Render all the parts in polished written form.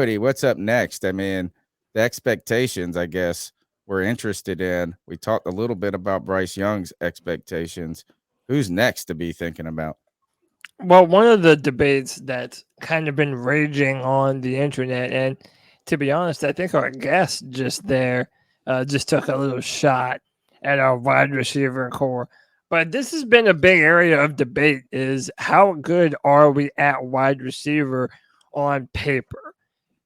Cody, what's up next? I mean, the expectations, I guess, we're interested in. We talked a little bit about Bryce Young's expectations. Who's next to be thinking about? Well, one of the debates that's kind of been raging on the internet, and to be honest, I think our guest just took a little shot at our wide receiver core. But this has been a big area of debate: is how good are we at wide receiver on paper?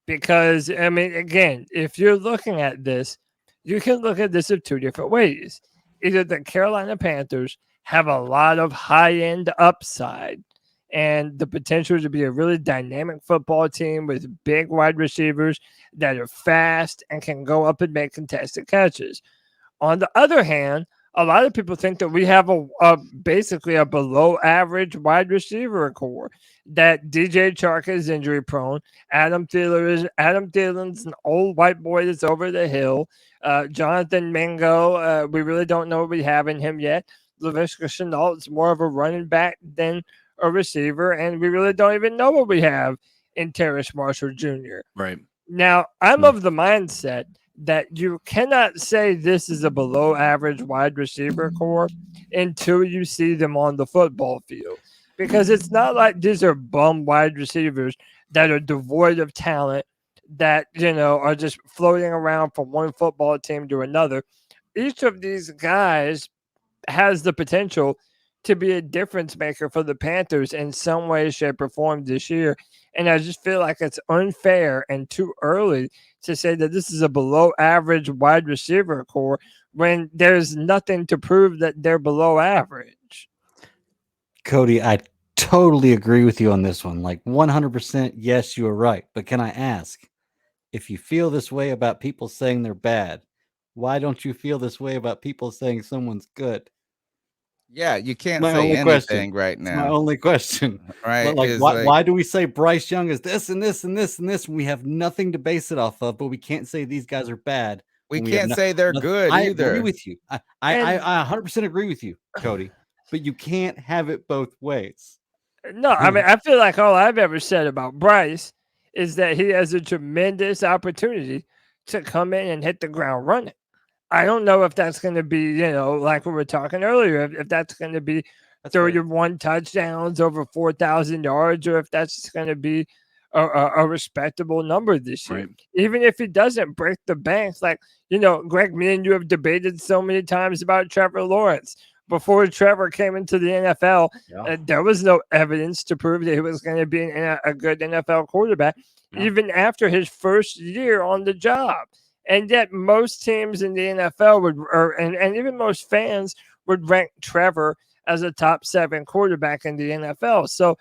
Because I mean, again, if you're looking at this, you can look at this of two different ways. Either the Carolina Panthers have a lot of high end upside and the potential to be a really dynamic football team with big wide receivers that are fast and can go up and make contested catches. On the other hand, a lot of people think that we have basically a below average wide receiver core. That DJ Chark is injury prone. Adam Thielen's an old white boy that's over the hill. Jonathan Mingo, we really don't know what we have in him yet. Laviska Shenault is more of a running back than a receiver, and we really don't even know what we have in Terrace Marshall Jr. Right. Now, I'm of the mindset that you cannot say this is a below average wide receiver core until you see them on the football field. Because it's not like these are bum wide receivers that are devoid of talent, that, are just floating around from one football team to another. Each of these guys has the potential to be a difference maker for the Panthers in some way, shape, or form this year. And I just feel like it's unfair and too early to say that this is a below average wide receiver core when there's nothing to prove that they're below average. Cody, I totally agree with you on this one. Like 100%, yes, you are right. But can I ask, if you feel this way about people saying they're bad, why don't you feel this way about people saying someone's good? Yeah, you can't My say only anything question. right It's now. my only question. Right? But like, Is why do we say Bryce Young is this and this and this and this when we have nothing to base it off of, but we can't say these guys are bad? we when have can't say they're good I either. agree with you. I 100% agree with you, Cody. But you can't have it both ways. No, I mean, I feel like all I've ever said about Bryce is that he has a tremendous opportunity to come in and hit the ground running. I don't know if that's going to be, like we were talking earlier, if that's going to be 31 touchdowns over 4,000 yards, or if that's going to be a respectable number this year. Right. Even if he doesn't break the banks, like, Greg, me and you have debated so many times about Trevor Lawrence. Before Trevor came into the NFL, there was no evidence to prove that he was going to be a good NFL quarterback, even after his first year on the job. And yet most teams in the NFL and even most fans would rank Trevor as a top 7 quarterback in the NFL. So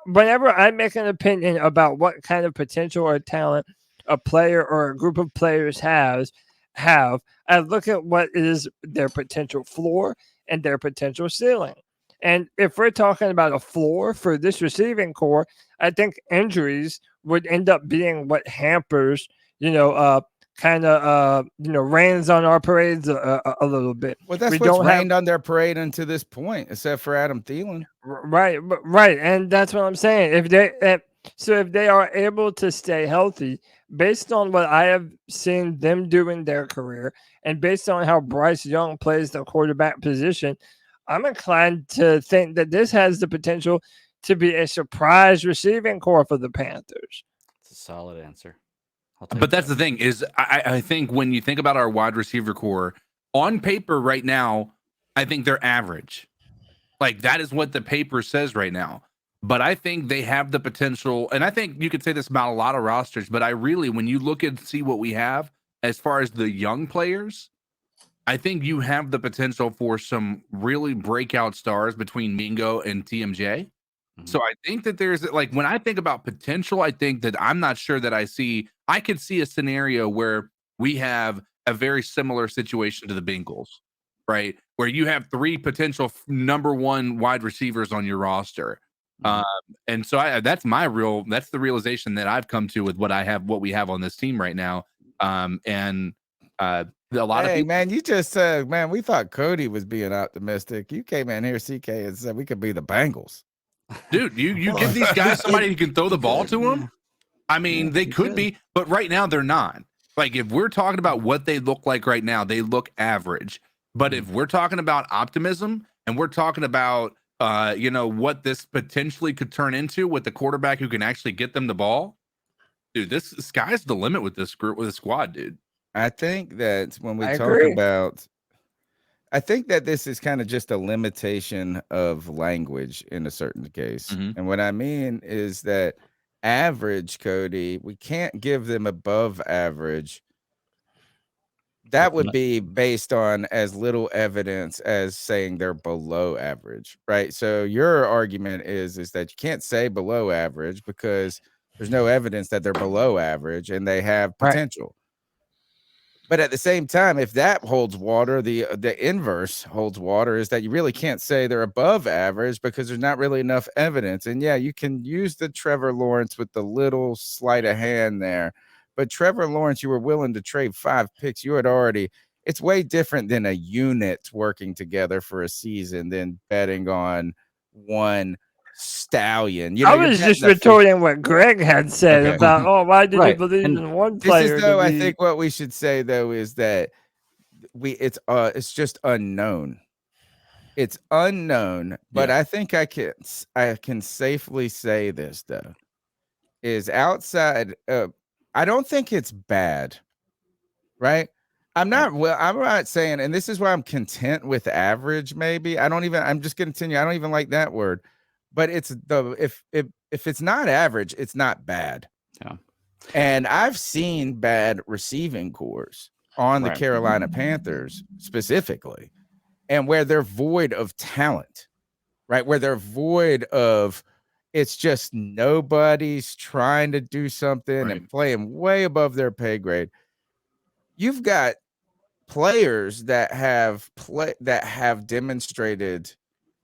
whenever I make an opinion about what kind of potential or talent a player or a group of players have, I look at what is their potential floor and their potential ceiling. And if we're talking about a floor for this receiving core, I think injuries would end up being what hampers, rains on our parades a little bit. Well, that's what's rained on their parade until this point, except for Adam Thielen. Right. And that's what I'm saying. If they are able to stay healthy, based on what I have seen them do in their career, and based on how Bryce Young plays the quarterback position, I'm inclined to think that this has the potential to be a surprise receiving core for the Panthers. It's a solid answer. But that's the thing is, I think when you think about our wide receiver core on paper right now, I think they're average. Like that is what the paper says right now. But I think they have the potential, and I think you could say this about a lot of rosters, but I really, when you look and see what we have as far as the young players, I think you have the potential for some really breakout stars between Mingo and TMJ. So I think that there's, like, when I think about potential, I think that I'm not sure that I could see a scenario where we have a very similar situation to the Bengals, right? Where you have 3 potential number 1 wide receivers on your roster. And so that's the realization that I've come to with what we have on this team right now. A lot of people, man, you just said, man, we thought Cody was being optimistic. You came in here, CK, and said we could be the Bengals. Dude, you give these guys somebody who can throw the ball to them. I mean, Yeah, they you could be, but right now they're not. Like, if we're talking about what they look like right now, they look average. But if we're talking about optimism and we're talking about, what this potentially could turn into with the quarterback who can actually get them the ball, dude, this sky's the limit with this group, with the squad, dude. I think that when we I talk agree. about, I think that this is kind of just a limitation of language in a certain case. Mhm. And what I mean is that average, Cody, we can't give them above average. That would be based on as little evidence as saying they're below average, right? So your argument is that you can't say below average because there's no evidence that they're below average and they have Right. potential. But at the same time, if that holds water, the inverse holds water, is that you really can't say they're above average because there's not really enough evidence. And yeah, you can use the Trevor Lawrence with the little sleight of hand there. But Trevor Lawrence, you were willing to trade 5 picks. You had already, it's way different than a unit working together for a season than betting on one stallion. I was just retorting what Greg had said about, why did you believe in one player? This is though, I think what we should say though is that it's just unknown. It's unknown, but I think I can safely say this though, is outside. I don't think it's bad, right? I'm not saying, and this is why I'm content with average. Maybe I'm just going to continue. I don't even like that word. But it's if it's not average, it's not bad. Yeah. And I've seen bad receiving cores on the Carolina Panthers specifically, and where they're void of talent, right? Where they're void of, it's just nobody's trying to do something and playing way above their pay grade. You've got players that have demonstrated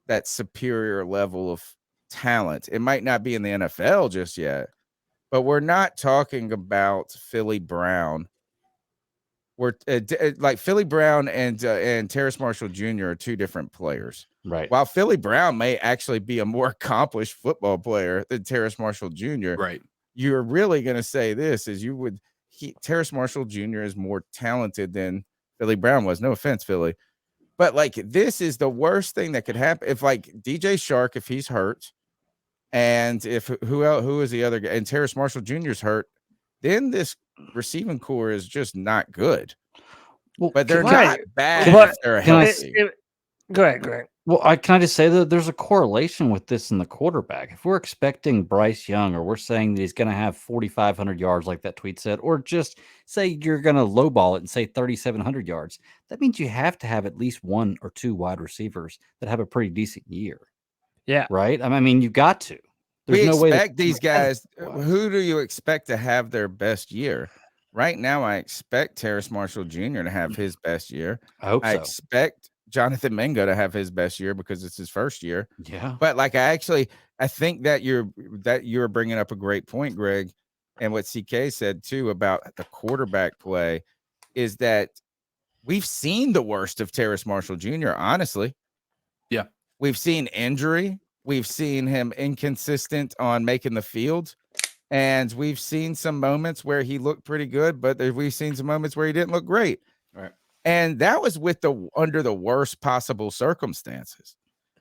that superior level of talent. It might not be in the NFL just yet, but we're not talking about Philly Brown. We're like Philly Brown and Terrace Marshall Jr. are two different players. Right. While Philly Brown may actually be a more accomplished football player than Terrace Marshall Jr., right? You're really going to say this is Terrace Marshall Jr. is more talented than Philly Brown was. No offense, Philly. But like, this is the worst thing that could happen. If like DJ Shark, if he's hurt, and if who is the other guy, and Terrace Marshall Jr. is hurt, then this receiving core is just not good. Well, but they're not bad if they're healthy. Go ahead, Greg. Well, can I just say that there's a correlation with this in the quarterback. If we're expecting Bryce Young, or we're saying that he's going to have 4,500 yards like that tweet said, or just say you're going to lowball it and say 3,700 yards, that means you have to have at least 1 or 2 wide receivers that have a pretty decent year. Yeah. Right? I mean, you got to. There's no way expect these guys. Who do you expect to have their best year? Right now, I expect Terrace Marshall Jr. to have his best year. I hope so. I expect Jonathan Mingo to have his best year because it's his first year. Yeah. But like, I think that you're bringing up a great point, Greg. And what CK said too about the quarterback play is that we've seen the worst of Terrace Marshall Jr. Honestly. Yeah. We've seen injury. We've seen him inconsistent on making the field. And we've seen some moments where he looked pretty good, but we've seen some moments where he didn't look great. Right. And that was under the worst possible circumstances,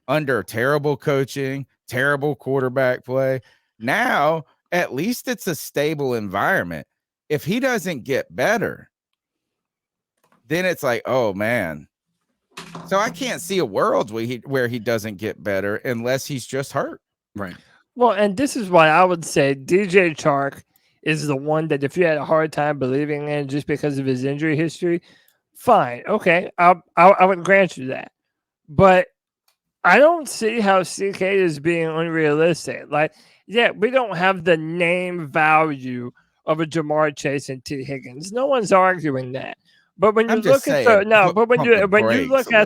under terrible coaching, terrible quarterback play. Now, at least it's a stable environment. If he doesn't get better, then it's like, oh man. So I can't see a world where he doesn't get better unless he's just hurt. Right. Well, and this is why I would say DJ Chark is the one that if you had a hard time believing in just because of his injury history, fine. Okay. I would grant you that. But I don't see how CK is being unrealistic. Like, yeah, we don't have the name value of a Jamar Chase and T. Higgins. No one's arguing that. But when you look at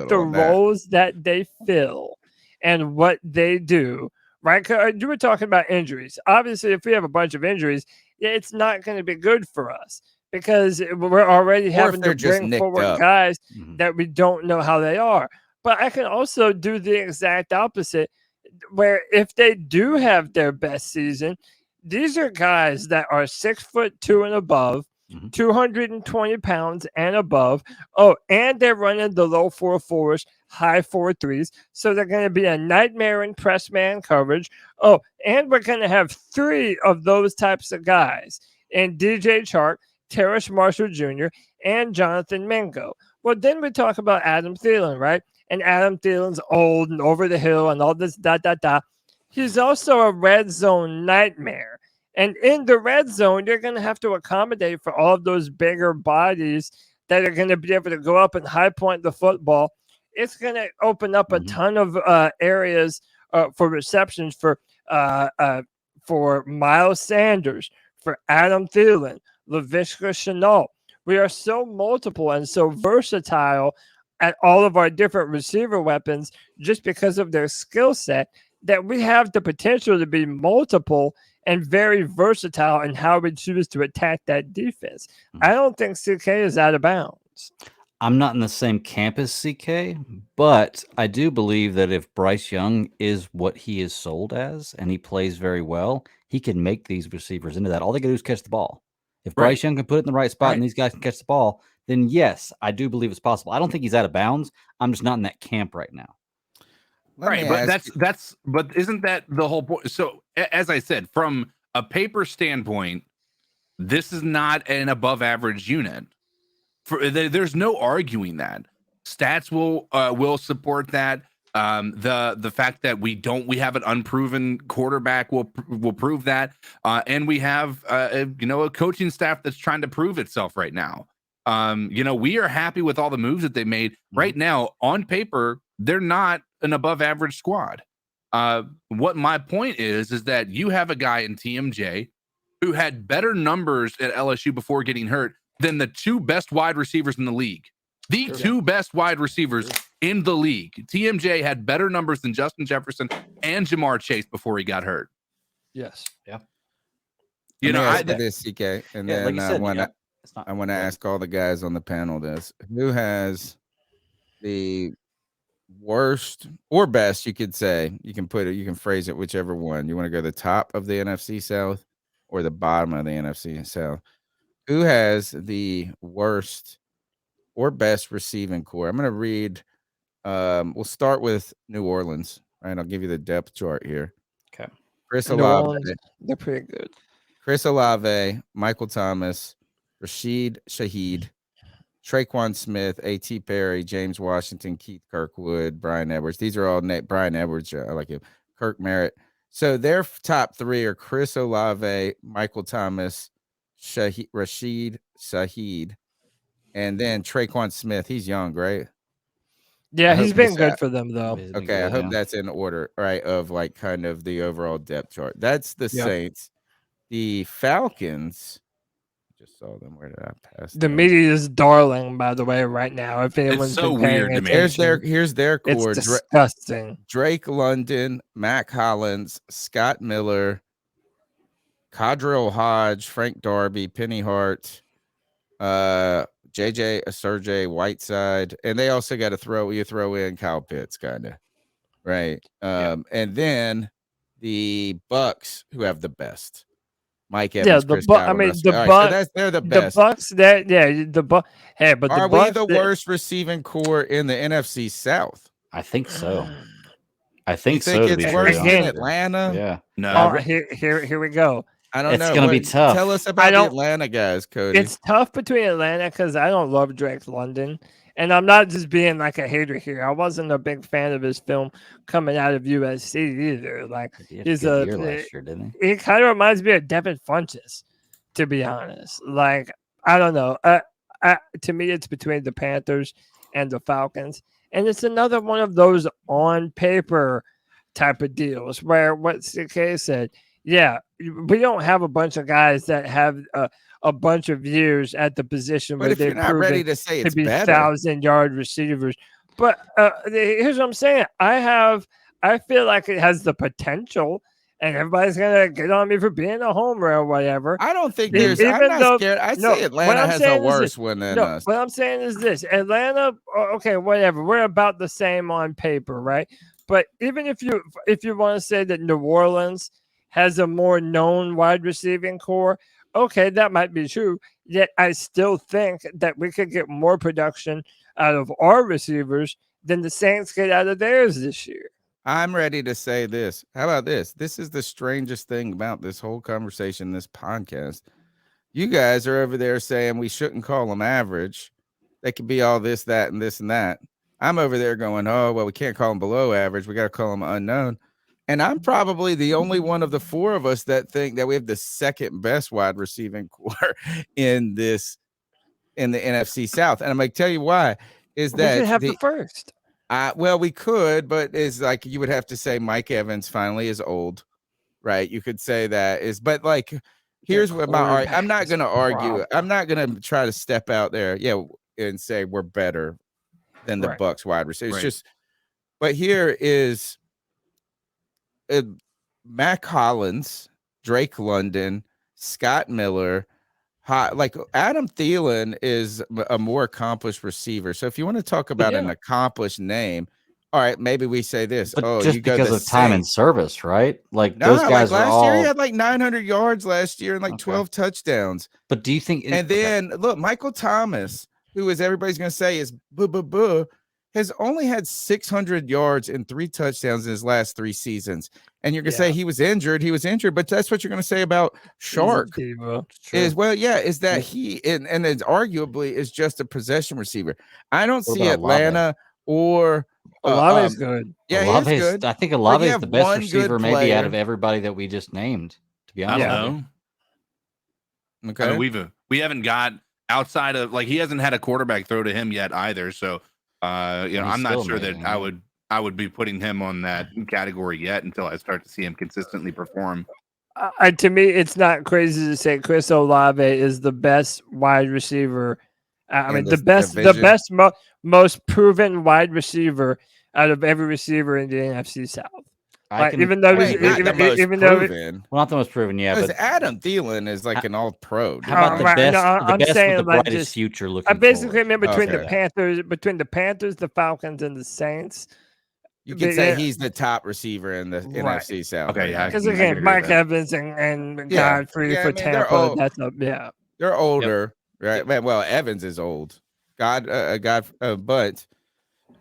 the roles that they fill and what they do, right? You were talking about injuries. Obviously, if we have a bunch of injuries, it's not going to be good for us because we're already having to bring forward guys that we don't know how they are. But I can also do the exact opposite, where if they do have their best season, These are guys that are 6'2" and above, 220 pounds and above. Oh, and they're running the low 4.4s, high 4.3s. So they're going to be a nightmare in press man coverage. Oh, and we're going to have 3 of those types of guys in DJ Chark, Terrace Marshall Jr., and Jonathan Mingo. Well, then we talk about Adam Thielen, right? And Adam Thielen's old and over the hill and all this, He's also a red zone nightmare. And in the red zone, you're going to have to accommodate for all of those bigger bodies that are going to be able to go up and high point the football. It's going to open up a ton of areas for receptions for Miles Sanders, for Adam Thielen, Laviska Shenault. We are so multiple and so versatile at all of our different receiver weapons just because of their skill set that we have the potential to be multiple and very versatile in how we choose to attack that defense. I don't think CK is out of bounds. I'm not in the same camp as CK, but I do believe that if Bryce Young is what he is sold as and he plays very well, he can make these receivers into that. All they got to do is catch the ball. If Bryce Young can put it in the right spot and these guys can catch the ball, then yes, I do believe it's possible. I don't think he's out of bounds. I'm just not in that camp right now. But isn't that the whole point? So as I said, from a paper standpoint, this is not an above average unit. There's no arguing that. Stats will support that. The fact that we have an unproven quarterback will prove that, and we have a coaching staff that's trying to prove itself right now. We are happy with all the moves that they made right now. On paper, they're not an above average squad. What my point is that you have a guy in TMJ who had better numbers at LSU before getting hurt than the 2 best wide receivers in the league. The 2 best wide receivers in the league. TMJ had better numbers than Justin Jefferson and Jamar Chase before he got hurt. Yes. Yeah. This, CK, and then like I want to ask all the guys on the panel this: who has the worst or best? You could say you can phrase it whichever one you want to go. The top of the NFC South or the bottom of the NFC South. Who has the worst or best receiving core? I'm going to read. We'll start with New Orleans. Right, I'll give you the depth chart here. Okay. Chris Olave. They're pretty good. Chris Olave, Michael Thomas, Rashid Shaheed, Traquan Smith, A.T. Perry, James Washington, Keith Kirkwood, Brian Edwards. These are all Brian Edwards. I like him. Kirk Merritt. So their top 3 are Chris Olave, Michael Thomas, Rashid Shaheed, and then Traquan Smith. He's young, right? Yeah, he's been good for them, though. Okay, I hope that's in order, right, of like kind of the overall depth chart. That's the Saints. The Falcons, just saw them. Where did I pass? The media is darling, by the way, right now. If anyone's so weird to me. Here's their core. It's disgusting. Drake London, Mac Hollins, Scott Miller, Cadrell Hodge, Frank Darby, Penny Hart, JJ Asurje, Whiteside, and they also got to throw in Kyle Pitts, kind of, right? And then the Bucks, who have the best. Mike Evans, they're the best. The Bucks, Hey, but are we the worst receiving core in the NFC South? I think so. You think it's worse than Atlanta? Yeah. No. Here we go. I don't know. It's going to be tough. Tell us about the Atlanta guys, Cody. It's tough between Atlanta because I don't love Drake London. And I'm not just being like a hater here. I wasn't a big fan of his film coming out of USC either. Like he's a year last year, didn't he? It kind of reminds me of Devin Funchess, to be honest. Like I don't know. To me, it's between the Panthers and the Falcons, and it's another one of those on paper type of deals where what CK said. Yeah, we don't have a bunch of guys that have a bunch of years at the position where they're not ready to say it's to be 1,000-yard receivers. But here's what I'm saying: I feel like it has the potential, and everybody's gonna get on me for being a homer or whatever. I don't think there's. I'm not scared. I'd say Atlanta has a worse one than us. What I'm saying is this: Atlanta, okay, whatever. We're about the same on paper, right? But even if you want to say that New Orleans has a more known wide receiving core. Okay, that might be true. Yet I still think that we could get more production out of our receivers than the Saints get out of theirs this year. I'm ready to say this. How about this? This is the strangest thing about this whole conversation, this podcast. You guys are over there saying we shouldn't call them average. They could be all this, that, and this and that. I'm over there going, oh, well, we can't call them below average. We got to call them unknown. And I'm probably the only one of the four of us that think that we have the second best wide receiving core in the NFC South. And I'm going to tell you why. Is that we could have the first? Well, we could, but it's like you would have to say Mike Evans finally is old, right? You could say that is, but like, here's what I'm not going to argue. I'm not going to try to step out there, and say we're better than the Bucs wide receiver. It's just, but here is Mac Hollins, Drake London, Scott Miller. Like Adam Thielen is a more accomplished receiver. So if you want to talk about an accomplished name, all right, maybe we say this. But just because of time and service, right? Like those guys like last year he had like 900 yards last year and like 12 touchdowns. But do you think? And then look, Michael Thomas, who is everybody's going to say is has only had 600 yards and 3 touchdowns in his last 3 seasons. And you're going to say he was injured, but that's what you're going to say about Shark is that he, and it's arguably is just a possession receiver. I don't see Atlanta or Olave's good. Yeah, he's good. I think Olave is the best receiver maybe out of everybody that we just named, to be honest. I don't know. Okay. I mean, we haven't got outside of he hasn't had a quarterback throw to him yet either. So I'm not sure that I would be putting him on that category yet until I start to see him consistently perform. To me, it's not crazy to say Chris Olave is the best wide receiver. I mean, the best, most proven wide receiver out of every receiver in the NFC South. Not the most proven, but Adam Thielen is like an all-pro. How about the best with the brightest future looking? I basically mean between the Panthers, the Falcons, and the Saints. You could say he's the top receiver in the NFC South. Okay, yeah. Because again, Mike Evans and Godfrey for Tampa. They're older, right? Yep. Well, Evans is old. But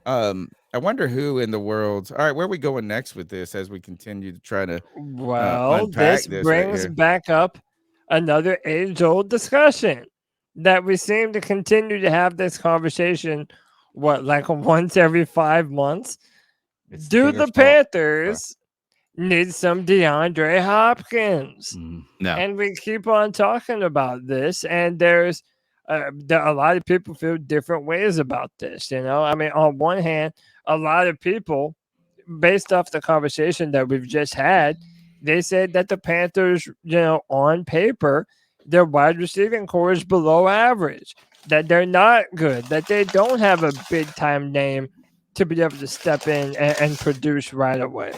I wonder who in the world. All right, where are we going next with this as we continue to try to unpack this brings back up another age-old discussion that we seem to continue to have this conversation like once every 5 months. Do the Panthers need some DeAndre Hopkins? No. And we keep on talking about this, and there's a lot of people feel different ways about this. I mean, on one hand, a lot of people, based off the conversation that we've just had, they said that the Panthers, on paper, their wide receiving core is below average, that they're not good, that they don't have a big-time name to be able to step in and produce right away.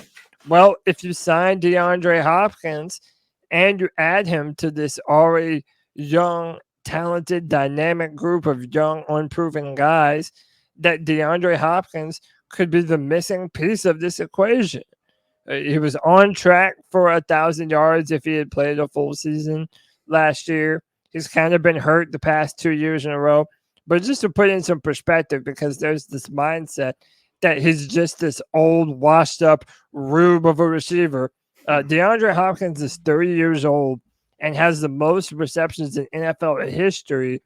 Well, if you sign DeAndre Hopkins and you add him to this already young, talented, dynamic group of young, unproven guys, that DeAndre Hopkins could be the missing piece of this equation. He was on track for 1,000 yards if he had played a full season last year. He's kind of been hurt the past 2 years in a row. But just to put in some perspective, because there's this mindset that he's just this old, washed-up rube of a receiver. DeAndre Hopkins is 30 years old and has the most receptions in NFL history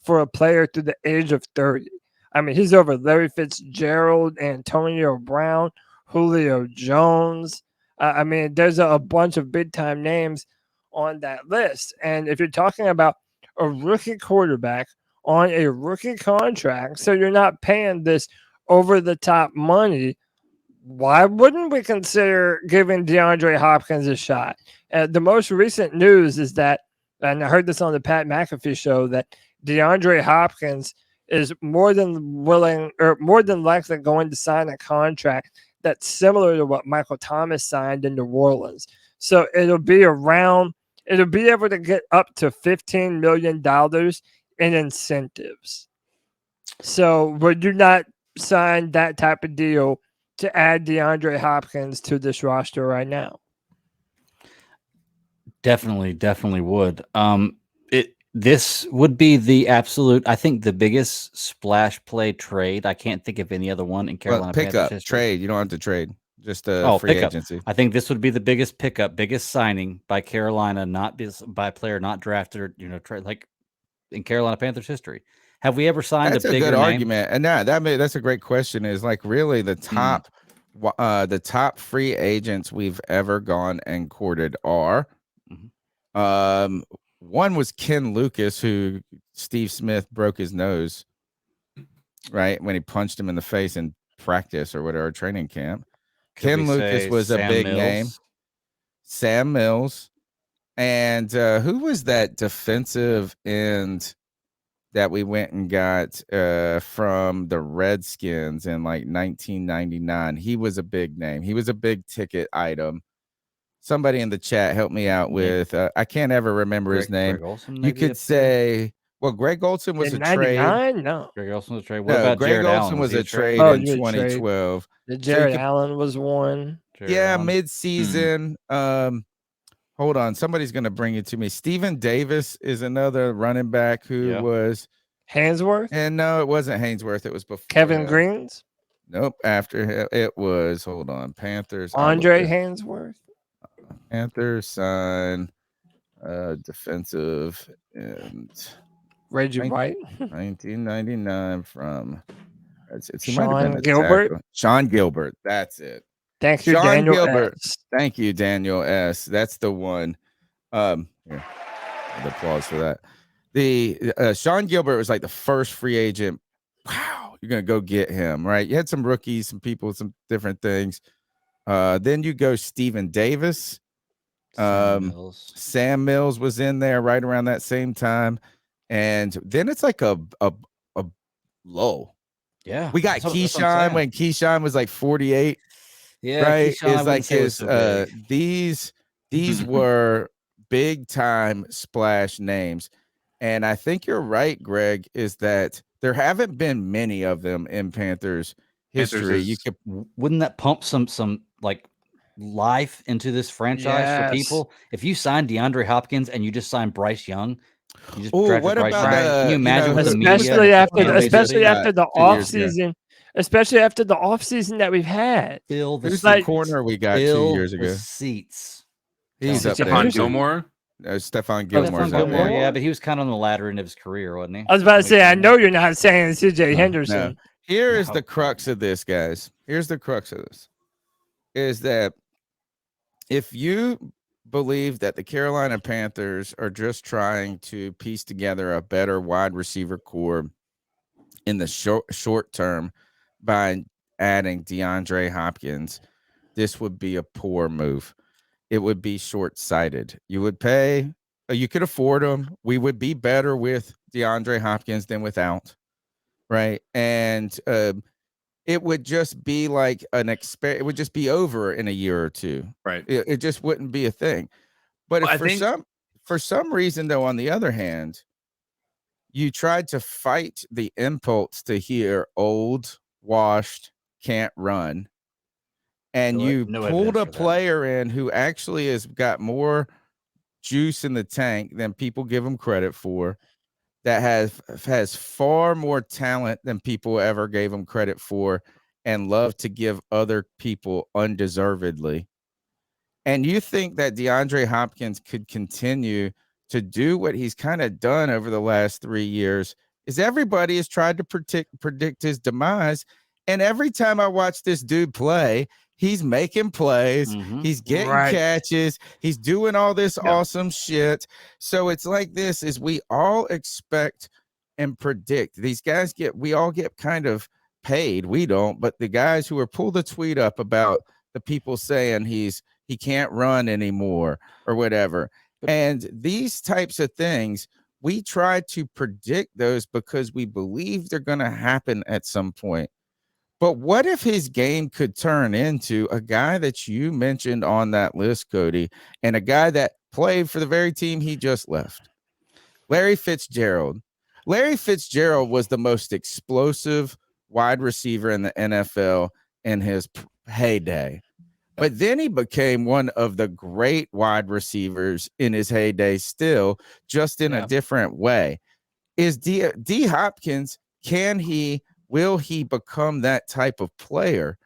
for a player through the age of 30. I mean, he's over Larry Fitzgerald, Antonio Brown, Julio Jones. I mean, there's a bunch of big-time names on that list. And if you're talking about a rookie quarterback on a rookie contract, so you're not paying this over-the-top money, why wouldn't we consider giving DeAndre Hopkins a shot? The most recent news is that, and I heard this on the Pat McAfee show, that DeAndre Hopkins is more than likely going to sign a contract that's similar to what Michael Thomas signed in New Orleans. So it'll be able to get up to $15 million in incentives. So would you not sign that type of deal to add DeAndre Hopkins to this roster right now? Definitely would. This would be the absolute, I think, the biggest splash play trade. I can't think of any other one in Well, Carolina pick Panthers up, history. trade. You don't have to trade. Just Oh, free pickup. agency. I think this would be the biggest pickup, biggest signing by Carolina, not by a player not drafted, or trade like in Carolina Panthers history. Have we ever signed That's a a bigger good name? argument, and that's a great question. Is like really the top free agents we've ever gone and courted are. One was Ken Lucas, who Steve Smith broke his nose, right, when he punched him in the face in practice or whatever, training camp. Ken Lucas was a big name. Sam Mills. And who was that defensive end that we went and got from the Redskins in like 1999? He was a big name. He was a big ticket item. Somebody in the chat help me out with, I can't ever remember his name. Greg Olsen, You could say, well, Greg Olsen was In a trade. 99? No. Greg Olsen was a trade. What No, about Greg Jared Olsen Allen? was he a trade Oh, in you would trade. 2012. The So you Jared could- Allen was one. Jared Yeah, Allen. mid-season. Hold on. Somebody's going to bring it to me. Steven Davis is another running back who was Hansworth? And no, it wasn't Hainsworth. It was before Kevin Greens? Nope. After it was, hold on, Panthers. Andre Hansworth? Panthers sign defensive and Reggie White? 1999 from Sean Gilbert? Sean Gilbert. That's it. Thank you, Sean Daniel Gilbert. S. Thank you, Daniel S. That's the one. Here, applause for that. The Sean Gilbert was like the first free agent. Wow, you're gonna go get him, right? You had some rookies, some people, some different things. Then you go Steven Davis. Sam Mills was in there right around that same time, and then it's like a lull. Yeah, we got Keyshawn when Keyshawn was like 48. Yeah, right. Keyshawn, it's like his these were big time splash names, and I think you're right, Greg. Is that there haven't been many of them in Panthers history. Wouldn't that pump some like life into this franchise for people? If you sign DeAndre Hopkins and you just sign Bryce Young. What about can you imagine what the especially after the off season, especially after the off season that we've had? Who's the corner we got 2 years ago? Seats. He's up there. Stephon Gilmore. Stephon Gilmore's up there. Yeah, but he was kind of on the latter end of his career, wasn't he? I was about to say, I know you're not saying CJ Henderson. No. Here is the crux of this, guys. Here's the crux of this: is that if you believe that the Carolina Panthers are just trying to piece together a better wide receiver core in the short term by adding DeAndre Hopkins, this would be a poor move. It would be short-sighted. You would pay, you could afford them. We would be better with DeAndre Hopkins than without, right? And it would just be like it would just be over in a year or two. Right. It just wouldn't be a thing. But for some reason, though, on the other hand, you tried to fight the impulse to hear old, washed, can't run. And you pulled a player in who actually has got more juice in the tank than people give him credit for, that has far more talent than people ever gave him credit for, and love to give other people undeservedly. And you think that DeAndre Hopkins could continue to do what he's kind of done over the last 3 years? Is everybody has tried to predict his demise. And every time I watch this dude play, he's making plays. He's getting catches. He's doing all this awesome shit. So it's like this: is we all expect and predict. These guys we all get kind of paid. We don't, but the guys who are pull the tweet up about the people saying he can't run anymore or whatever. And these types of things, we try to predict those because we believe they're going to happen at some point. But what if his game could turn into a guy that you mentioned on that list, Cody, and a guy that played for the very team he just left? Larry Fitzgerald. Larry Fitzgerald was the most explosive wide receiver in the NFL in his heyday. But then he became one of the great wide receivers in his heyday still, just in a different way. Is D Hopkins, will he become that type of player?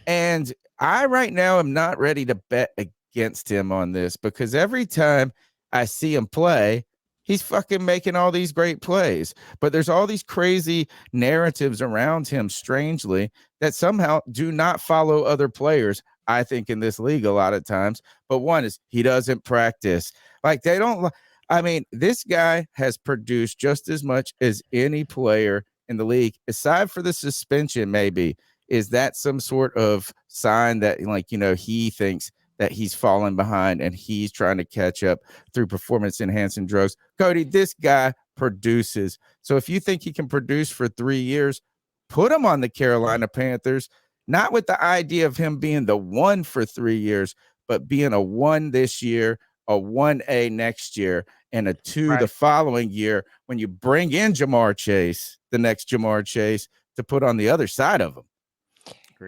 And I right now am not ready to bet against him on this, because every time I see him play, he's fucking making all these great plays. But there's all these crazy narratives around him, strangely, that somehow do not follow other players, I think, in this league a lot of times. But one is he doesn't practice. Like, they don't. I mean, this guy has produced just as much as any player in the league, aside for the suspension, maybe. Is that some sort of sign that, like, he thinks that he's falling behind and he's trying to catch up through performance enhancing drugs? Cody, this guy produces. So if you think he can produce for 3 years, put him on the Carolina Panthers, not with the idea of him being the one for 3 years, but being a 1 this year, a 1A next year, and a 2 the following year, when you bring in Jamar Chase, the next Jamar Chase, to put on the other side of him.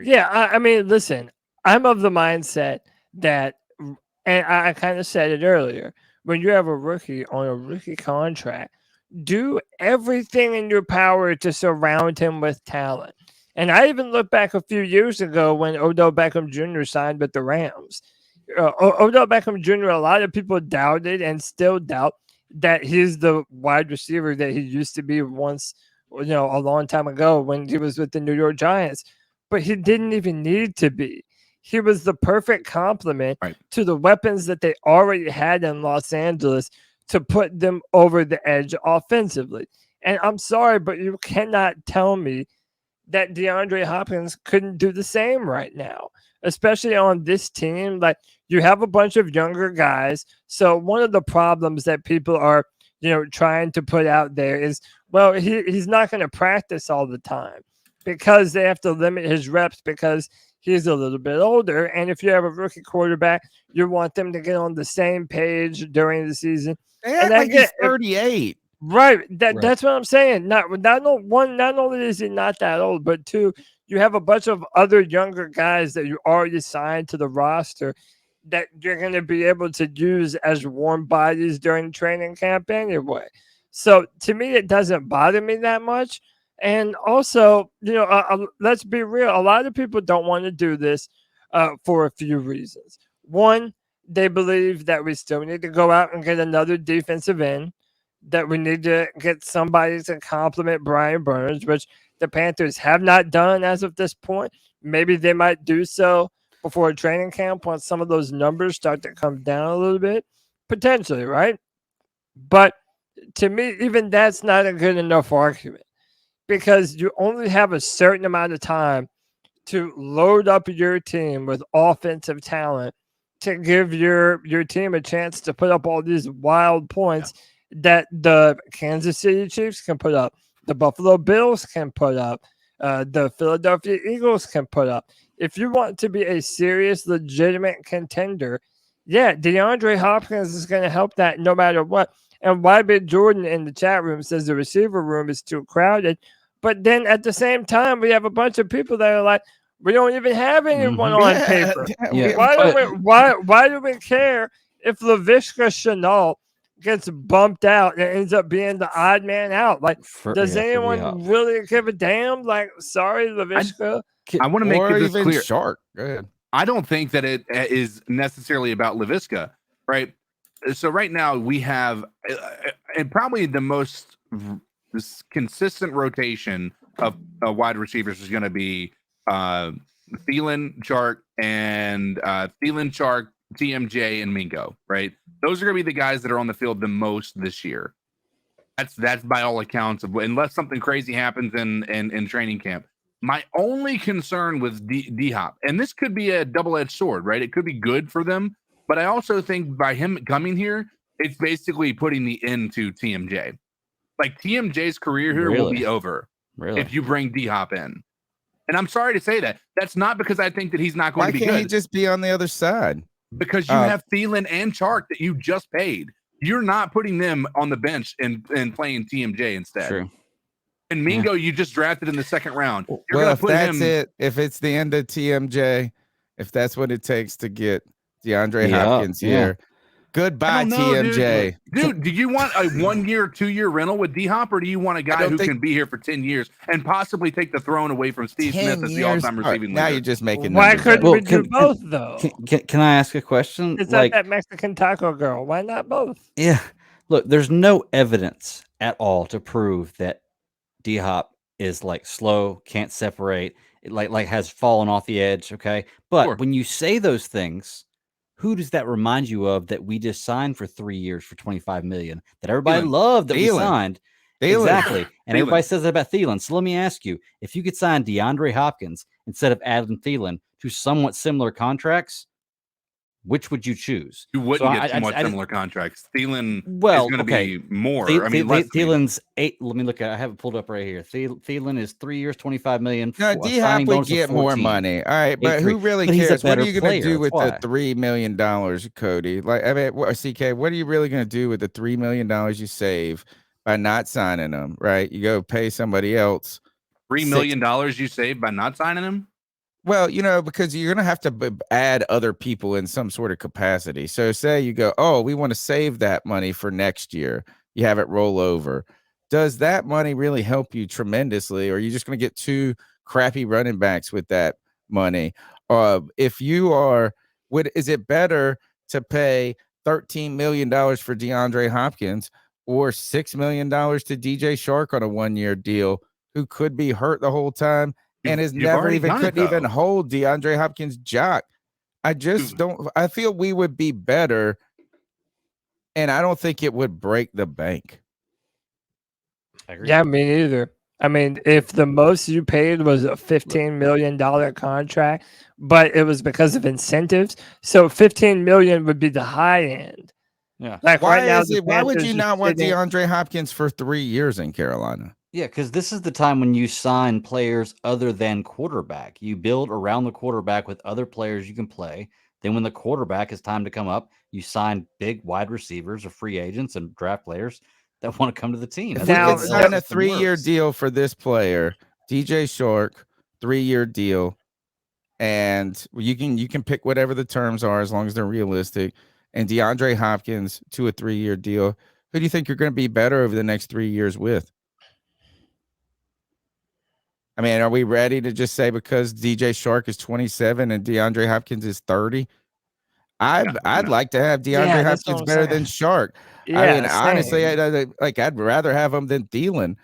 Yeah, I mean, listen, I'm of the mindset that, and I kind of said it earlier, when you have a rookie on a rookie contract, do everything in your power to surround him with talent. And I even look back a few years ago when Odell Beckham Jr. signed with the Rams. Odell Beckham Jr., a lot of people doubted and still doubt that he's the wide receiver that he used to be once, a long time ago when he was with the New York Giants. But he didn't even need to be. He was the perfect complement to the weapons that they already had in Los Angeles to put them over the edge offensively. And I'm sorry, but you cannot tell me that DeAndre Hopkins couldn't do the same right now, especially on this team. Like, you have a bunch of younger guys. So one of the problems that people are, trying to put out there is, well, he's not going to practice all the time, because they have to limit his reps because he's a little bit older. And if you have a rookie quarterback, you want them to get on the same page during the season. And like he's 38. Right. That's what I'm saying. Not only is he not that old, but two, you have a bunch of other younger guys that you already signed to the roster that you're going to be able to use as warm bodies during training camp anyway. So to me, it doesn't bother me that much. And also, let's be real. A lot of people don't want to do this for a few reasons. One, they believe that we still need to go out and get another defensive end, that we need to get somebody to complement Brian Burns, which the Panthers have not done as of this point. Maybe they might do so before training camp once some of those numbers start to come down a little bit, potentially, right? But to me, even that's not a good enough argument, because you only have a certain amount of time to load up your team with offensive talent to give your team a chance to put up all these wild points that the Kansas City Chiefs can put up, the Buffalo Bills can put up, the Philadelphia Eagles can put up. If you want to be a serious, legitimate contender, DeAndre Hopkins is going to help that no matter what. And YB Jordan in the chat room says the receiver room is too crowded. But then at the same time, we have a bunch of people that are like, we don't even have anyone on paper. Why do we care if Laviska Shenault gets bumped out and ends up being the odd man out? Like, does anyone really give a damn? Like, sorry, Laviska. I want to make this clear. Shark. Go ahead. I don't think that it is necessarily about Laviska, right? So right now we have and probably the most consistent rotation of wide receivers is going to be Thielen, Chark, and TMJ, and Mingo, right? Those are going to be the guys that are on the field the most this year. That's by all accounts, unless something crazy happens in training camp. My only concern with D-Hop, and this could be a double-edged sword, right? It could be good for them, but I also think by him coming here, it's basically putting the end to TMJ. Like, TMJ's career here will be over if you bring D-Hop in. And I'm sorry to say that. That's not because I think that he's not going to be good. Why can't he just be on the other side? Because you have Thielen and Chark that you just paid. You're not putting them on the bench and playing TMJ instead. True. And Mingo, you just drafted in the second round. If it's the end of TMJ, if that's what it takes to get DeAndre Yeah, Hopkins here. Goodbye, I don't know, TMJ. Dude, do you want a 1 year, 2 year rental with D Hop, or do you want a guy who can be here for 10 years and possibly take the throne away from Steve Smith as the all-time receiving Now leader? you're just making. Why couldn't we do Can- both though? Can I ask a question? It's like that Mexican taco girl. Why not both? Yeah. Look, there's no evidence at all to prove that D Hop is like slow, can't separate, like has fallen off the edge. Okay. But when you say those things, who does that remind you of that we just signed for 3 years for $25 million that everybody loved that we signed? Exactly. And everybody says that about Thielen. So let me ask you, if you could sign DeAndre Hopkins instead of Adam Thielen to somewhat similar contracts, which would you choose? You wouldn't get somewhat similar contracts. Thielen is going to be more. Thielen's 8. Let me look at it. I have it pulled up right here. Thielen is 3 years, $25 million. No, D-Hop would get more money. All right, but who really cares? What are you going to do with the $3 million, Cody? Like, I mean, CK, what are you really going to do with the $3 million you save by not signing them? Right? You go pay somebody else. $3 million you save by not signing him? Well, because you're going to have to add other people in some sort of capacity. So say you go, oh, we want to save that money for next year. You have it roll over. Does that money really help you tremendously? Or are you just going to get 2 crappy running backs with that money? If you are, is it better to pay $13 million for DeAndre Hopkins or $6 million to DJ Shark on a 1-year deal who could be hurt the whole time? And couldn't even hold DeAndre Hopkins' jock. I just don't. I feel we would be better, and I don't think it would break the bank. Yeah, me neither. I mean, if the most you paid was a $15 million contract, but it was because of incentives, so $15 million would be the high end. Yeah. Like why would you not want DeAndre Hopkins for 3 years in Carolina? Yeah, because this is the time when you sign players other than quarterback. You build around the quarterback with other players you can play. Then when the quarterback is time to come up, you sign big wide receivers or free agents and draft players that want to come to the team. If we could sign a 3-year deal for this player, DJ Shark, 3-year deal, and you can pick whatever the terms are as long as they're realistic, and DeAndre Hopkins to a 3-year deal. Who do you think you're going to be better over the next 3 years with? I mean, are we ready to just say because DJ Shark is 27 and DeAndre Hopkins is 30? I'd like to have DeAndre Hopkins better than Shark. Yeah, I mean, honestly, I'd rather have him than Thielen.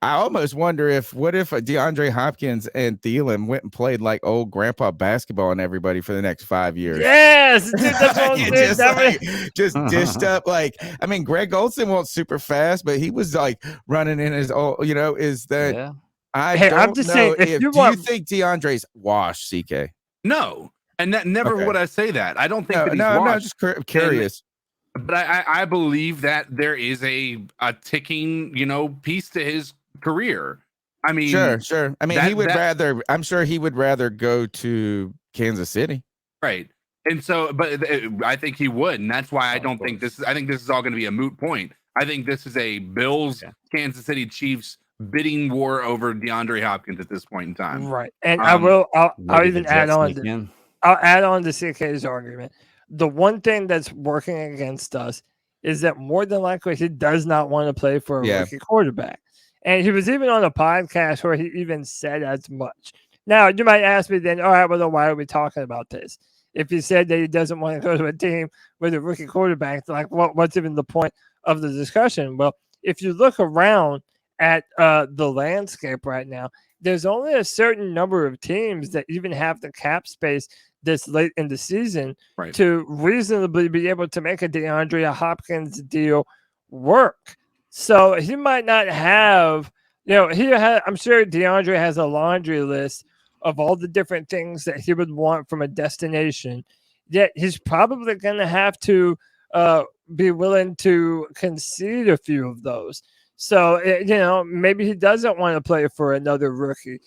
I almost wonder what if DeAndre Hopkins and Thielen went and played like old grandpa basketball on everybody for the next 5 years. Yes, dude, that's what just dished up. Like, I mean, Greg Olsen won't super fast, but he was like running in his old, is that. Yeah. I'm just saying, do you think DeAndre's washed, CK? No, and never would I say that. I don't think that he's washed. No, I'm just curious. But I believe that there is a ticking, piece to his career. I mean, sure. I mean, I'm sure he would rather go to Kansas City. Right. And so, but I think he would. And that's why I don't think I think this is all going to be a moot point. I think this is a Bills, Kansas City Chiefs bidding war over DeAndre Hopkins at this point in time. Right. And I'll even add on. I'll add on to CK's argument. The one thing that's working against us is that more than likely he does not want to play for a rookie quarterback. And he was even on a podcast where he even said as much. Now, you might ask me then, all right, well, then why are we talking about this? If he said that he doesn't want to go to a team with a rookie quarterback, like what's even the point of the discussion? Well, if you look around at the landscape right now, there's only a certain number of teams that even have the cap space this late in the season to reasonably be able to make a DeAndre Hopkins deal work. So he might not have, I'm sure DeAndre has a laundry list of all the different things that he would want from a destination. Yet he's probably going to have to be willing to concede a few of those. So, maybe he doesn't want to play for another rookie.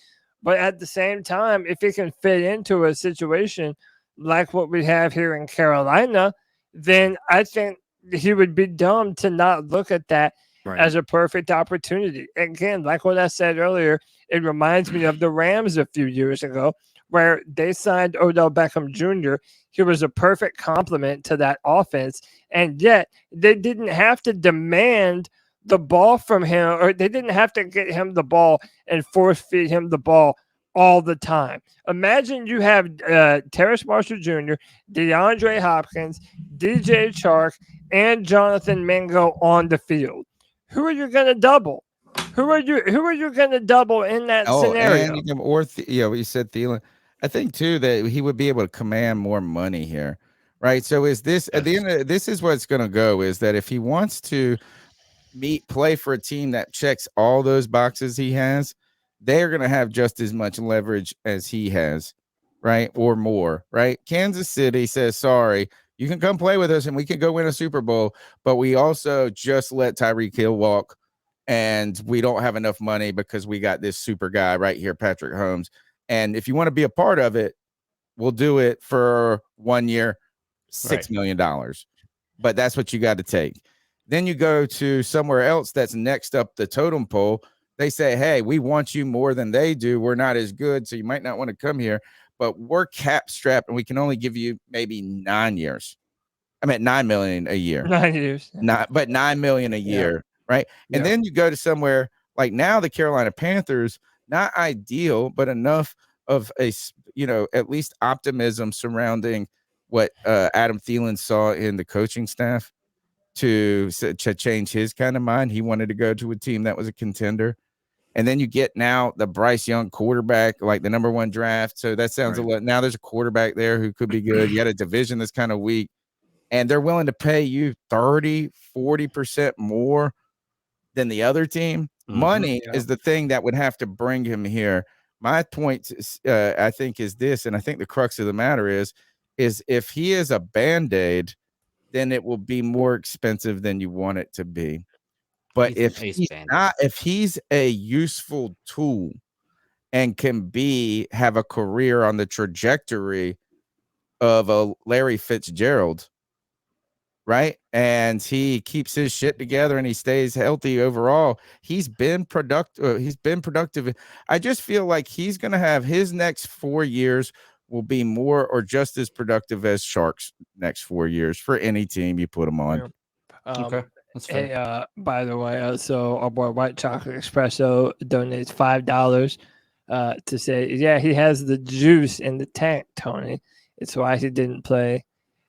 But at the same time, if he can fit into a situation like what we have here in Carolina, then I think he would be dumb to not look at that as a perfect opportunity. Again, like what I said earlier, It reminds me of the Rams a few years ago, where they signed Odell Beckham Jr. He was a perfect complement to that offense, and yet they didn't have to demand the ball from him, or they didn't have to get him the ball and force feed him the ball all the time. Imagine you have Terrace Marshall Jr., DeAndre Hopkins, DJ Chark, and Jonathan Mingo on the field. Who are you going to double? Who are you going to double in that scenario? And you said Thielen. I think too that he would be able to command more money here, right? So is this at the end of this is what's going to go is that if he wants to play for a team that checks all those boxes he has, they're going to have just as much leverage as he has, right? Or more, right? Kansas City says, sorry, you can come play with us and we can go win a Super Bowl, but we also just let Tyreek Hill walk and we don't have enough money because we got this super guy right here, Patrick Holmes. And if you want to be a part of it, we'll do it for 1 year, $6 million. But that's what you got to take. Then you go to somewhere else that's next up the totem pole. They say, hey, we want you more than they do. We're not as good, so you might not want to come here. But we're cap strapped, and we can only give you maybe 9 years. I mean, $9 million a year. 9 years. But $9 million a year, right? And then you go to somewhere like now the Carolina Panthers, not ideal, but enough of a, at least optimism surrounding what Adam Thielen saw in the coaching staff to change his kind of mind. He wanted to go to a team that was a contender. And then you get now the Bryce Young quarterback, like the number 1 draft. So that sounds a lot. Now there's a quarterback there who could be good. You got a division that's kind of weak. And they're willing to pay you 30, 40% more than the other team. Money is the thing that would have to bring him here. My point, I think, is this, and I think the crux of the matter is if he is a Band-Aid, then it will be more expensive than you want it to be. But if he's a useful tool and can have a career on the trajectory of a Larry Fitzgerald, right? And he keeps his shit together and he stays healthy overall. He's been productive. I just feel like he's going to have his next 4 years will be more or just as productive as Shark's next 4 years for any team you put him on. Okay. That's fair. Hey, by the way, so our boy White Chocolate Espresso donates $5 to say, yeah, he has the juice in the tank, Tony. It's why he didn't play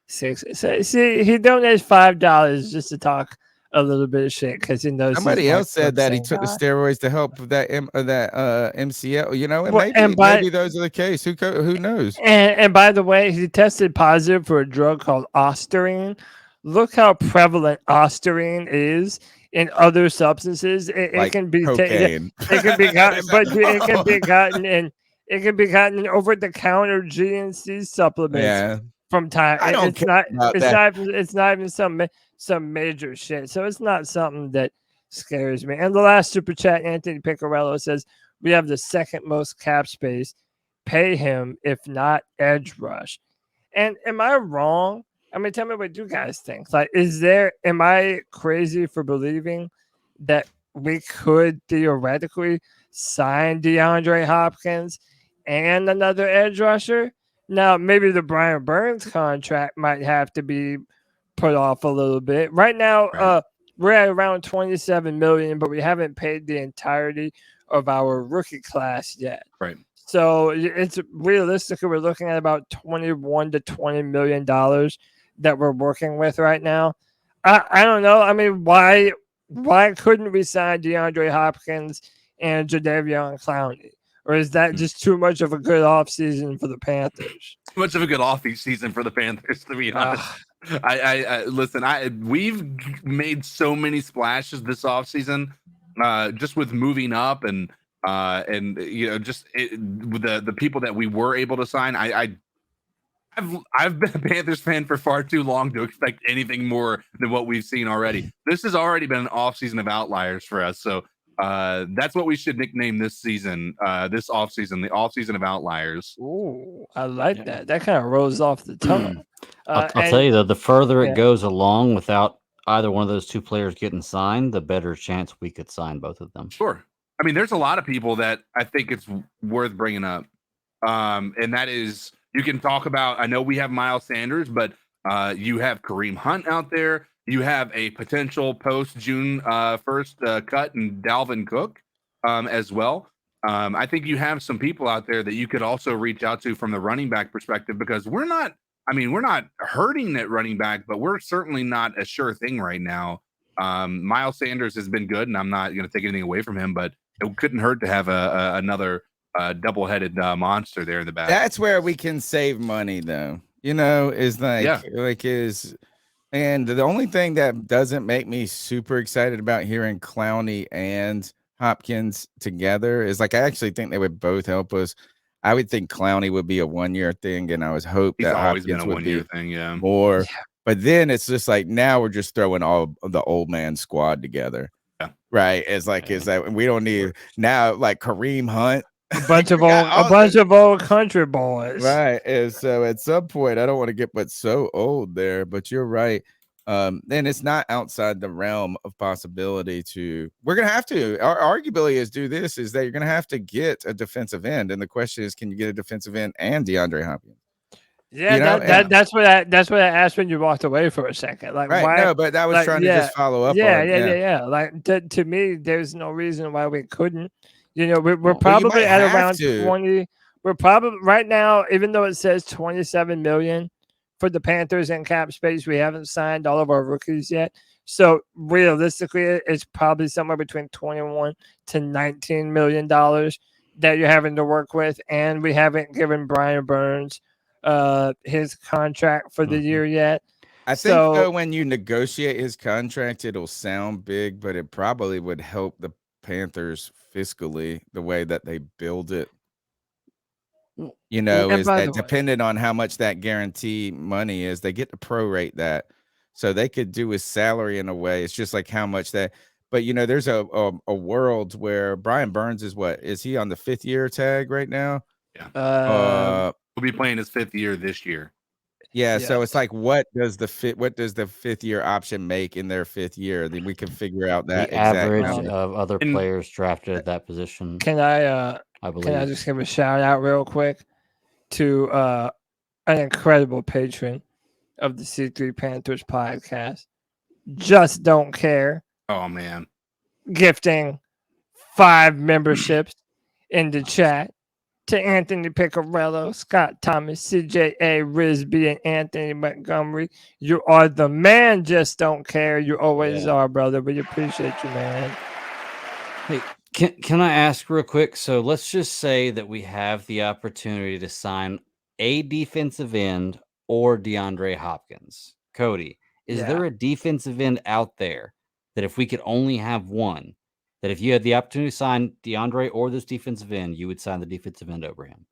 6. So, see, he donates $5 just to talk a little bit of shit because he knows somebody else said that he took the steroids to help with that MCL. And maybe those are the case. Who knows? And by the way, he tested positive for a drug called Ostarine. Look how prevalent Ostarine is in other substances. It can be cocaine. It can be gotten, but it can be gotten in. It can be gotten in over-the-counter GNC supplements from time. It's not even some major shit. So it's not something that scares me. And the last super chat, Anthony Picarello says, we have the second most cap space. Pay him, if not edge rush. And am I wrong? I mean, tell me what you guys think. Like, am I crazy for believing that we could theoretically sign DeAndre Hopkins and another edge rusher? Now, maybe the Brian Burns contract might have to be put off a little bit. Right now, we're at around $27 million, but we haven't paid the entirety of our rookie class yet. Right. So it's realistically, we're looking at about $21 to $20 million that we're working with right now. I don't know. I mean, why couldn't we sign DeAndre Hopkins and Jadeveon Clowney? Or is that just too much of a good offseason for the Panthers? Too much of a good off-season for the Panthers, to be honest. Listen, we've made so many splashes this offseason, just with moving up and just the people that we were able to sign. I've been a Panthers fan for far too long to expect anything more than what we've seen already. This has already been an offseason of outliers for us. So that's what we should nickname this season, this offseason, the offseason of outliers. Ooh, I like that. That kind of rolls off the tongue. I'll tell you though, the further it goes along without either one of those two players getting signed, the better chance we could sign both of them. Sure. I mean, there's a lot of people that I think it's worth bringing up. And that is, you can talk about, I know we have Miles Sanders, but you have Kareem Hunt out there. You have a potential post-June 1st cut in Dalvin Cook as well. I think you have some people out there that you could also reach out to from the running back perspective, because we're not hurting at running back, but we're certainly not a sure thing right now. Miles Sanders has been good, and I'm not going to take anything away from him, but it couldn't hurt to have another double-headed monster there in the back. That's where we can save money, though. Is and the only thing that doesn't make me super excited about hearing Clowney and Hopkins together is I actually think they would both help us. I would think Clowney would be a 1-year thing, and I was hope He's that always Hopkins been a would be 1-year thing, yeah. more. Yeah. But then it's just now we're just throwing all of the old man squad together. Yeah. Right. Is that we don't need now Kareem Hunt. A bunch of old country boys. Right. And so at some point, I don't want to get so old there, but you're right. And it's not outside the realm of possibility we're going to have to arguably is that you're going to have to get a defensive end. And the question is, can you get a defensive end and DeAndre Hopkins? Yeah, that's what I asked when you walked away for a second. Like, right, why? No, but that was trying to just follow up. Yeah. Like to me, there's no reason why we couldn't. We're probably at around 20. We're probably right now, even though it says 27 million for the Panthers in cap space, we haven't signed all of our rookies yet. So realistically, it's probably somewhere between 21 to 19 million dollars that you're having to work with, and we haven't given Brian Burns his contract for the year yet. I think though, when you negotiate his contract, it'll sound big, but it probably would help the Panthers fiscally the way that they build it. Is that dependent on how much that guarantee money is, they get to prorate that. So they could do his salary in a way. It's just like how much that, but there's a world where Brian Burns is he on the 5th year tag right now? Yeah. We'll be playing his 5th year this year. Yeah, so it's like, what does the 5th year option make in their 5th year? Then we can figure out that the average of other players drafted at that position. Can I believe. Can I just give a shout out real quick to an incredible patron of the C3 Panthers podcast, Just Don't Care. Oh man, gifting 5 memberships in the chat. To Anthony Piccarello, Scott Thomas, CJA Risby, and Anthony Montgomery. You are the man, Just Don't Care. You always are, brother. We appreciate you, man. Hey, can I ask real quick? So let's just say that we have the opportunity to sign a defensive end or DeAndre Hopkins. Cody, is there a defensive end out there that if we could only have one, that if you had the opportunity to sign DeAndre or this defensive end, you would sign the defensive end over him?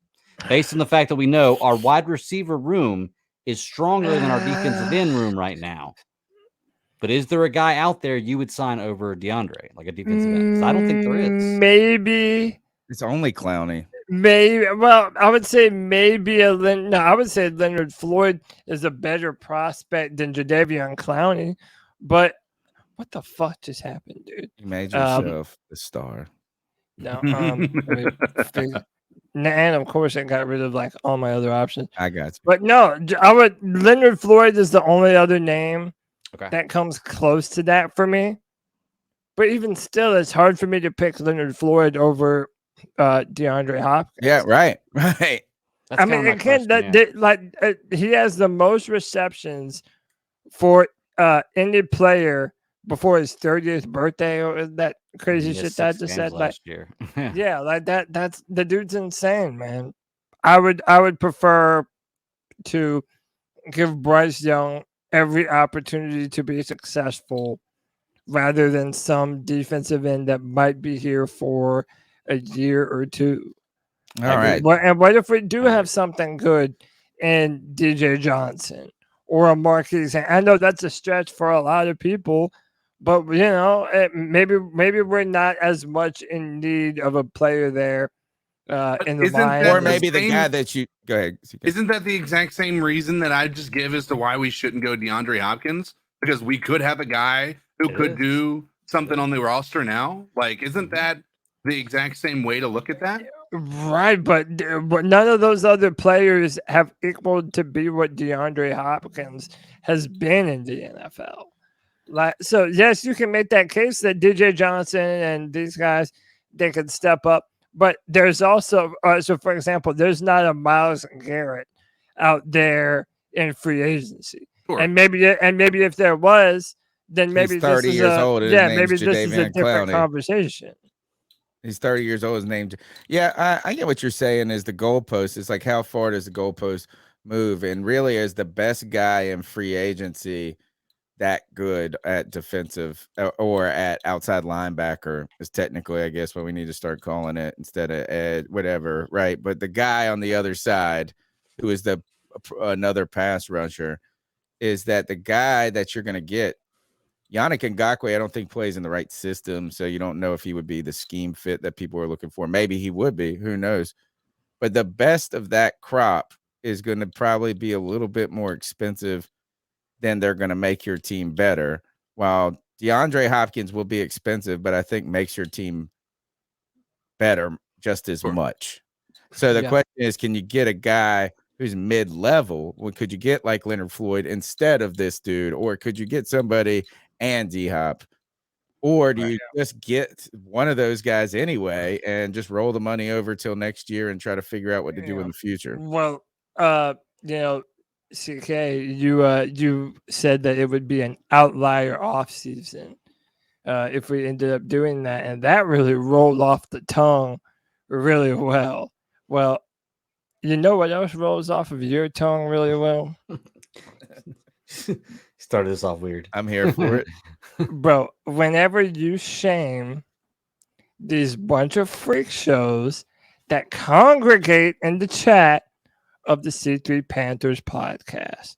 Based on the fact that we know our wide receiver room is stronger than our defensive end room right now. But is there a guy out there you would sign over DeAndre, like a defensive end? 'Cause I don't think there is. Maybe. It's only Clowney. Maybe. Well, I would say maybe I would say Leonard Floyd is a better prospect than Jadeveon Clowney. But what the fuck just happened, dude? You made yourself the star. No, and of course I got rid of all my other options. I got you. But no, Leonard Floyd is the only other name that comes close to that for me. But even still, it's hard for me to pick Leonard Floyd over DeAndre Hopkins. Yeah, right. I mean, again, he has the most receptions for any player before his 30th birthday, or that crazy shit that I just said last year. Yeah, like that's the dude's insane, man. I would prefer to give Bryce Young every opportunity to be successful rather than some defensive end that might be here for a year or two. All right. And what if we do have something good in DJ Johnson or a Marquise? I know that's a stretch for a lot of people, but maybe we're not as much in need of a player there in the line. Or maybe the guy that you go ahead. Isn't that the exact same reason that I just give as to why we shouldn't go DeAndre Hopkins? Because we could have a guy who could do something on the roster now. Like, isn't that the exact same way to look at that. Right, but none of those other players have equaled to be what DeAndre Hopkins has been in the NFL. Like, so yes, you can make that case that DJ Johnson and these guys, they could step up, but there's also so for example, there's not a Myles Garrett out there in free agency, Sure. and maybe if there was, then maybe He's 30 this is years old. And yeah, his name's maybe this is a Jadeveon different Clowney. conversation. He's 30 years old. His name. Yeah, I get what you're saying. Is the goalpost? It's like how far does the goalpost move? And really, is the best guy in free agency that good at defensive or at outside linebacker? Is technically, I guess, what we need to start calling it instead of Ed, whatever, right? But the guy on the other side, who is another pass rusher, is that the guy that you're going to get? Yannick Ngakoue, I don't think plays in the right system, so you don't know if he would be the scheme fit that people are looking for. Maybe he would be, who knows? But the best of that crop is going to probably be a little bit more expensive than they're going to make your team better. While DeAndre Hopkins will be expensive, but I think makes your team better just as much. So the question is, can you get a guy who's mid-level? Well, could you get like Leonard Floyd instead of this dude? Or could you get somebody and D-Hop? Or do you just get one of those guys anyway and just roll the money over till next year and try to figure out what to do in the future? Well, CK, you said that it would be an outlier offseason if we ended up doing that, and that really rolled off the tongue really well. Well, you know what else rolls off of your tongue really well? Started this off weird. I'm here for it. Bro, whenever you shame these bunch of freak shows that congregate in the chat of the C3 Panthers podcast,